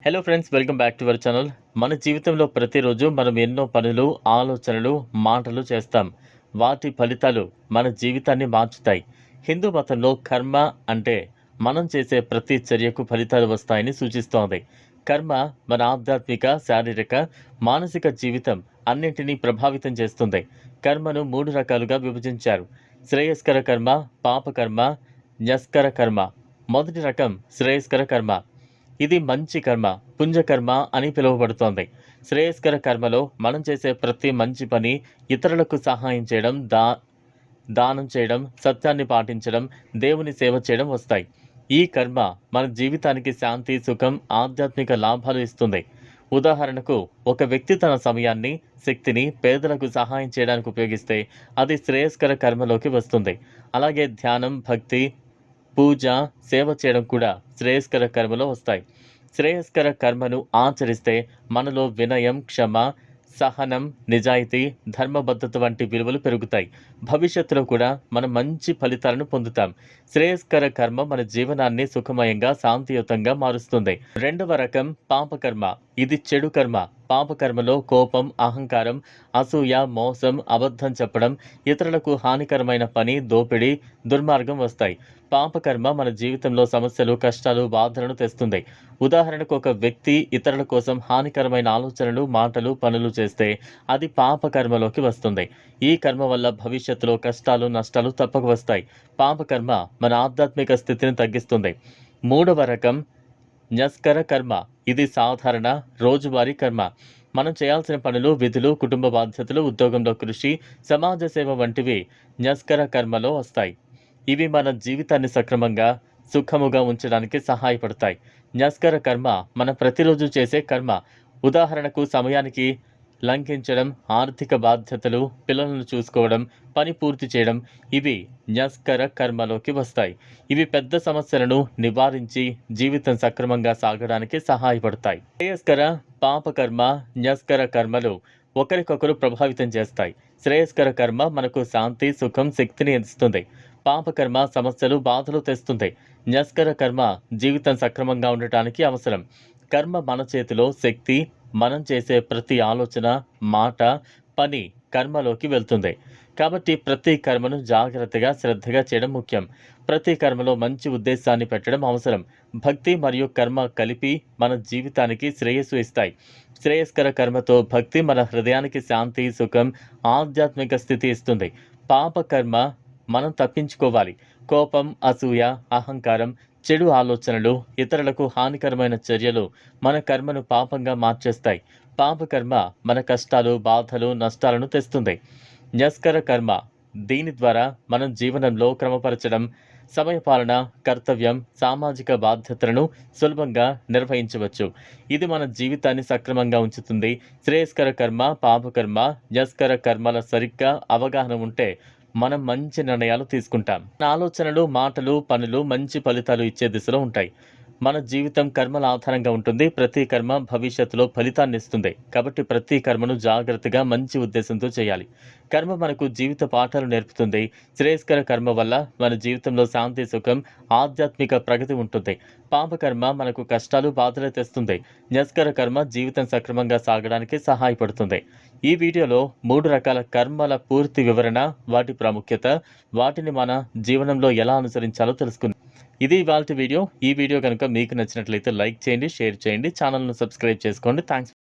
Hello friends, welcome back to our channel. మన జీవితంలో ప్రతిరోజు మనం ఎన్నో పనులు, ఆలోచనలు, మాటలు చేస్తాం. వాటి ఫలితాలు మన జీవితాన్ని మార్చుతాయి. హిందూ మతంలో కర్మ అంటే మనం చేసే ప్రతి చర్యకు ఫలితాలు వస్తాయని సూచిస్తోంది. కర్మ మన ఆధ్యాత్మిక, శారీరక, మానసిక జీవితం అన్నింటినీ ప్రభావితం చేస్తుంది. కర్మను 3 రకాలుగా విభజించారు: శ్రేయస్కర కర్మ, పాపకర్మ, న్యస్కర కర్మ. మొదటి రకం శ్రేయస్కర కర్మ. ఇది మంచి కర్మ, పుణ్యకర్మ అని పిలువబడుతోంది. శ్రేయస్కర కర్మలో మనం చేసే ప్రతి మంచి పని, ఇతరులకు సహాయం చేయడం, దానం చేయడం, సత్యాన్ని పాటించడం, దేవుని సేవ చేయడం వస్తాయి. ఈ కర్మ మన జీవితానికి శాంతి, సుఖం, ఆధ్యాత్మిక లాభాలు ఇస్తుంది. ఉదాహరణకు, ఒక వ్యక్తి తన సమయాన్ని, శక్తిని పేదలకు సహాయం చేయడానికి ఉపయోగిస్తే అది శ్రేయస్కర కర్మలోకి వస్తుంది. అలాగే ధ్యానం, భక్తి, పూజ, సేవ చేయడం కూడా శ్రేయస్కర కర్మలో వస్తాయి. శ్రేయస్కర కర్మను ఆచరిస్తే మనలో వినయం, క్షమ, సహనం, నిజాయితీ, ధర్మబద్ధత వంటి విలువలు పెరుగుతాయి. భవిష్యత్తులో కూడా మనం మంచి ఫలితాలను పొందుతాం. శ్రేయస్కర కర్మ మన జీవనాన్ని సుఖమయంగా, శాంతియుతంగా మారుస్తుంది. రెండవ రకం పాపకర్మ. ఇది చెడు కర్మ. పాపకర్మలో కోపం, అహంకారం, అసూయ, మోసం, అబద్ధం చెప్పడం, ఇతరులకు హానికరమైన పని, దోపిడీ, దుర్మార్గం వస్తాయి. పాపకర్మ మన జీవితంలో సమస్యలు, కష్టాలు, బాధలను తెస్తుంది. ఉదాహరణకు, ఒక వ్యక్తి ఇతరుల కోసం హానికరమైన ఆలోచనలు, మాటలు, పనులు చేస్తే అది పాపకర్మలోకి వస్తుంది. ఈ కర్మ వల్ల భవిష్యత్తులో కష్టాలు, నష్టాలు తప్పక వస్తాయి. పాపకర్మ మన ఆధ్యాత్మిక స్థితిని తగ్గిస్తుంది. మూడవ రకం న్యస్కర కర్మ. ఇది సాధారణ రోజువారీ కర్మ. మనం చేయాల్సిన పనులు, విధులు, కుటుంబ బాధ్యతలు, ఉద్యోగంలో కృషి, సమాజ సేవ వంటివి న్యస్కర కర్మలో వస్తాయి. ఇవి మన జీవితాన్ని సక్రమంగా, సుఖముగా ఉంచడానికి సహాయపడతాయి. న్యస్కర కర్మ మనం ప్రతిరోజు చేసే కర్మ. ఉదాహరణకు, సమయానికి లంఘించడం, ఆర్థిక బాధ్యతలు, పిల్లలను చూసుకోవడం, పని పూర్తి చేయడం, ఇవి న్యస్కర కర్మలోకి వస్తాయి. ఇవి పెద్ద సమస్యలను నివారించి జీవితం సక్రమంగా సాగడానికి సహాయపడతాయి. శ్రేయస్కర, పాపకర్మ, న్యస్కర కర్మలు ఒకరికొకరు ప్రభావితం చేస్తాయి. శ్రేయస్కర కర్మ మనకు శాంతి, సుఖం, శక్తిని ఇస్తుంది. పాపకర్మ సమస్యలు, బాధలు తెస్తుంది. న్యస్కర కర్మ జీవితం సక్రమంగా ఉండటానికి అవసరం. కర్మ మన చేతిలో. శక్తి మనం చేసే ప్రతి ఆలోచన, మాట, పని కర్మలోకి వెళ్తుంది. కాబట్టి ప్రతి కర్మను జాగ్రత్తగా, శ్రద్ధగా చేయడం ముఖ్యం. ప్రతి కర్మలో మంచి ఉద్దేశాన్ని పెట్టడం అవసరం. భక్తి మరియు కర్మ కలిపి మన జీవితానికి శ్రేయస్సు ఇస్తాయి. శ్రేయస్కర కర్మతో భక్తి మన హృదయానికి శాంతి, సుఖం, ఆధ్యాత్మిక స్థితి ఇస్తుంది. పాపకర్మ మనం తప్పించుకోవాలి. కోపం, అసూయ, అహంకారం, చెడు ఆలోచనలు, ఇతరులకు హానికరమైన చర్యలు మన కర్మను పాపంగా మార్చేస్తాయి. పాపకర్మ మన కష్టాలు, బాధలు, నష్టాలను తెస్తుంది. న్యస్కర కర్మ, దీని ద్వారా మనం జీవనంలో క్రమపరచడం, సమయపాలన, కర్తవ్యం, సామాజిక బాధ్యతలను సులభంగా నిర్వహించవచ్చు. ఇది మన జీవితాన్ని సక్రమంగా ఉంచుతుంది. శ్రేయస్కర కర్మ, పాపకర్మ, న్యస్కర కర్మల సరిగ్గా అవగాహన ఉంటే మనం మంచి నిర్ణయాలు తీసుకుంటాం. మన ఆలోచనలు, మాటలు, పనులు మంచి ఫలితాలు ఇచ్చే దిశలో ఉంటాయి. మన జీవితం కర్మల ఆధారంగా ఉంటుంది. ప్రతి కర్మ భవిష్యత్తులో ఫలితాన్ని ఇస్తుంది. కాబట్టి ప్రతి కర్మను జాగ్రత్తగా, మంచి ఉద్దేశంతో చేయాలి. కర్మ మనకు జీవిత పాఠాలు నేర్పుతుంది. శ్రేయస్కర కర్మ వల్ల మన జీవితంలో శాంతి, సుఖం, ఆధ్యాత్మిక ప్రగతి ఉంటుంది. పాపకర్మ మనకు కష్టాలు, బాధలు తెస్తుంది. న్యస్కర కర్మ జీవితం సక్రమంగా సాగడానికి సహాయపడుతుంది. ఈ వీడియోలో 3 రకాల కర్మల పూర్తి వివరణ, వాటి ప్రాముఖ్యత, వాటిని మన జీవనంలో ఎలా అనుసరించాలో తెలుసుకుందాం. ఇది ఇవాల్టి వీడియో. ఈ వీడియో కనుక మీకు నచ్చినట్లయితే లైక్ చేయండి, షేర్ చేయండి, ఛానల్ను సబ్స్క్రైబ్ చేసుకోండి. థ్యాంక్స్.